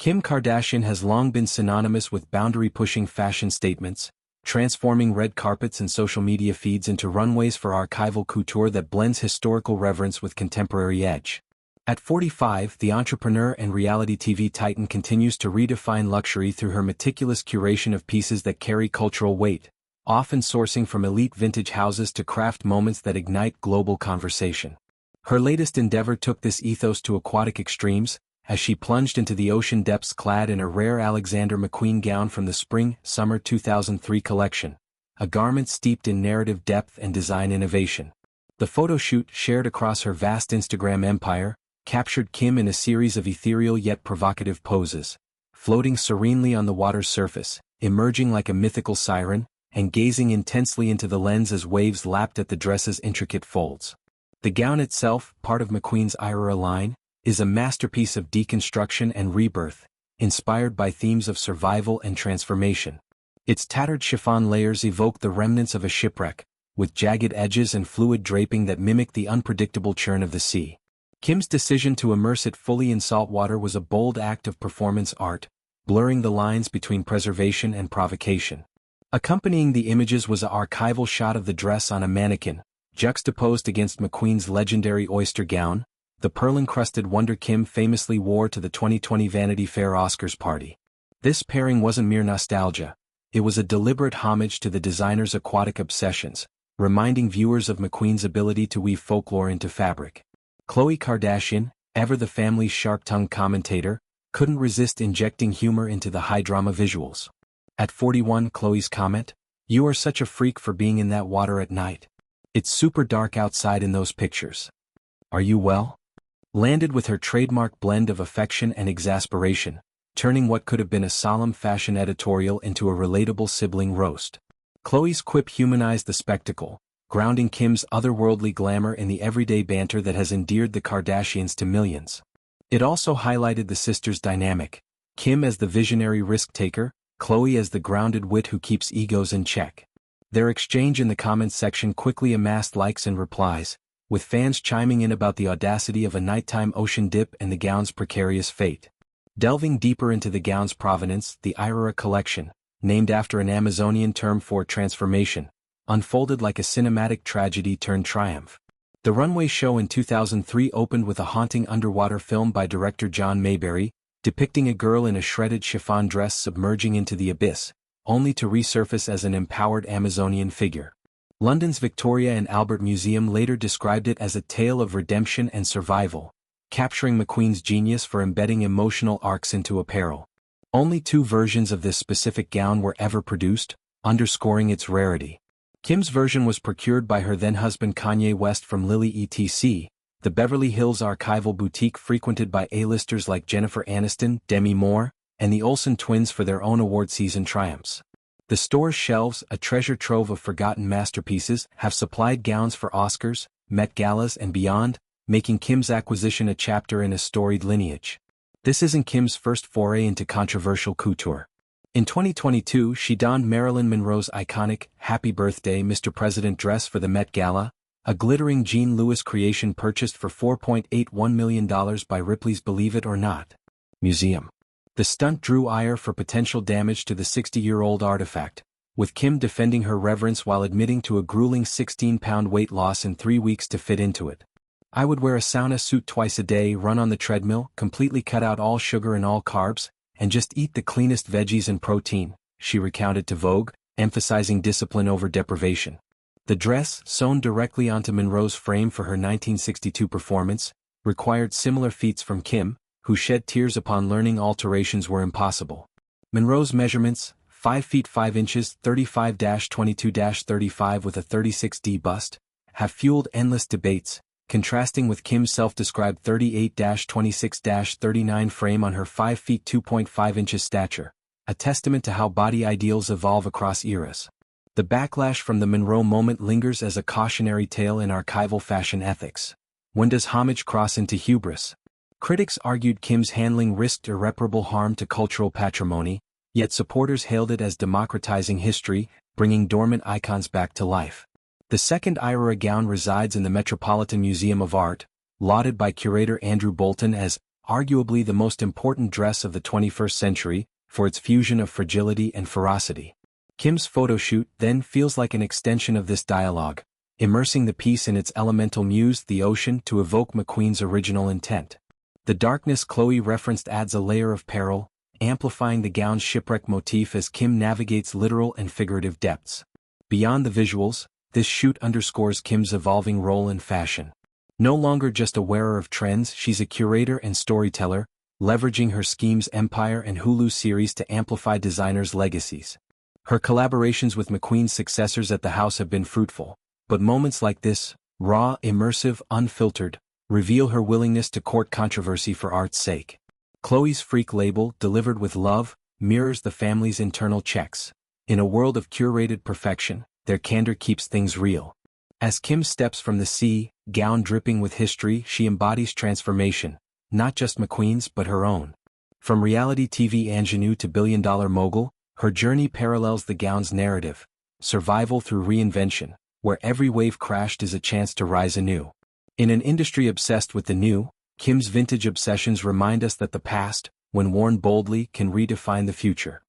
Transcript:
Kim Kardashian has long been synonymous with boundary-pushing fashion statements, transforming red carpets and social media feeds into runways for archival couture that blends historical reverence with contemporary edge. At 45, the entrepreneur and reality TV titan continues to redefine luxury through her meticulous curation of pieces that carry cultural weight, often sourcing from elite vintage houses to craft moments that ignite global conversation. Her latest endeavor took this ethos to aquatic extremes, as she plunged into the ocean depths clad in a rare Alexander McQueen gown from the Spring-Summer 2003 collection, a garment steeped in narrative depth and design innovation. The photo shoot, shared across her vast Instagram empire, captured Kim in a series of ethereal yet provocative poses, floating serenely on the water's surface, emerging like a mythical siren, and gazing intensely into the lens as waves lapped at the dress's intricate folds. The gown itself, part of McQueen's Irere line, is a masterpiece of deconstruction and rebirth, inspired by themes of survival and transformation. Its tattered chiffon layers evoke the remnants of a shipwreck, with jagged edges and fluid draping that mimic the unpredictable churn of the sea. Kim's decision to immerse it fully in salt water was a bold act of performance art, blurring the lines between preservation and provocation. Accompanying the images was an archival shot of the dress on a mannequin, juxtaposed against McQueen's legendary oyster gown, the pearl-encrusted wonder Kim famously wore to the 2020 Vanity Fair Oscars party. This pairing wasn't mere nostalgia, it was a deliberate homage to the designer's aquatic obsessions, reminding viewers of McQueen's ability to weave folklore into fabric. Khloé Kardashian, ever the family's sharp-tongued commentator, couldn't resist injecting humor into the high-drama visuals. At 41, Khloé's comment, "You are such a freak for being in that water at night. It's super dark outside in those pictures. Are you well?" landed with her trademark blend of affection and exasperation, turning what could have been a solemn fashion editorial into a relatable sibling roast. Khloé's quip humanized the spectacle, grounding Kim's otherworldly glamour in the everyday banter that has endeared the Kardashians to millions. It also highlighted the sisters' dynamic, Kim as the visionary risk-taker, Khloé as the grounded wit who keeps egos in check. Their exchange in the comments section quickly amassed likes and replies, with fans chiming in about the audacity of a nighttime ocean dip and the gown's precarious fate. Delving deeper into the gown's provenance, the Irere collection, named after an Amazonian term for transformation, unfolded like a cinematic tragedy turned triumph. The runway show in 2003 opened with a haunting underwater film by director John Mayberry, depicting a girl in a shredded chiffon dress submerging into the abyss, only to resurface as an empowered Amazonian figure. London's Victoria and Albert Museum later described it as a tale of redemption and survival, capturing McQueen's genius for embedding emotional arcs into apparel. Only 2 versions of this specific gown were ever produced, underscoring its rarity. Kim's version was procured by her then-husband Kanye West from Lily etc., the Beverly Hills archival boutique frequented by A-listers like Jennifer Aniston, Demi Moore, and the Olsen twins for their own award season triumphs. The store's shelves, a treasure trove of forgotten masterpieces, have supplied gowns for Oscars, Met Galas and beyond, making Kim's acquisition a chapter in a storied lineage. This isn't Kim's first foray into controversial couture. In 2022, she donned Marilyn Monroe's iconic "Happy Birthday, Mr. President" dress for the Met Gala, a glittering Jean Louis creation purchased for $4.81 million by Ripley's Believe It or Not Museum. The stunt drew ire for potential damage to the 60-year-old artifact, with Kim defending her reverence while admitting to a grueling 16-pound weight loss in 3 weeks to fit into it. "I would wear a sauna suit twice a day, run on the treadmill, completely cut out all sugar and all carbs, and just eat the cleanest veggies and protein," she recounted to Vogue, emphasizing discipline over deprivation. The dress, sewn directly onto Monroe's frame for her 1962 performance, required similar feats from Kim, who shed tears upon learning alterations were impossible. Monroe's measurements, 5 feet 5 inches 35-22-35 with a 36D bust, have fueled endless debates, contrasting with Kim's self-described 38-26-39 frame on her 5 feet 2.5 inches stature, a testament to how body ideals evolve across eras. The backlash from the Monroe moment lingers as a cautionary tale in archival fashion ethics. When does homage cross into hubris? Critics argued Kim's handling risked irreparable harm to cultural patrimony, yet supporters hailed it as democratizing history, bringing dormant icons back to life. The second Irere gown resides in the Metropolitan Museum of Art, lauded by curator Andrew Bolton as arguably the most important dress of the 21st century, for its fusion of fragility and ferocity. Kim's photoshoot then feels like an extension of this dialogue, immersing the piece in its elemental muse, the ocean, to evoke McQueen's original intent. The darkness Khloé referenced adds a layer of peril, amplifying the gown's shipwreck motif as Kim navigates literal and figurative depths. Beyond the visuals, this shoot underscores Kim's evolving role in fashion. No longer just a wearer of trends, she's a curator and storyteller, leveraging her Schemes Empire and Hulu series to amplify designers' legacies. Her collaborations with McQueen's successors at the house have been fruitful, but moments like this, raw, immersive, unfiltered, reveal her willingness to court controversy for art's sake. Khloé's Freak label, delivered with love, mirrors the family's internal checks. In a world of curated perfection, their candor keeps things real. As Kim steps from the sea, gown dripping with history, she embodies transformation, not just McQueen's but her own. From reality TV ingenue to billion-dollar mogul, her journey parallels the gown's narrative, survival through reinvention, where every wave crashed is a chance to rise anew. In an industry obsessed with the new, Kim's vintage obsessions remind us that the past, when worn boldly, can redefine the future.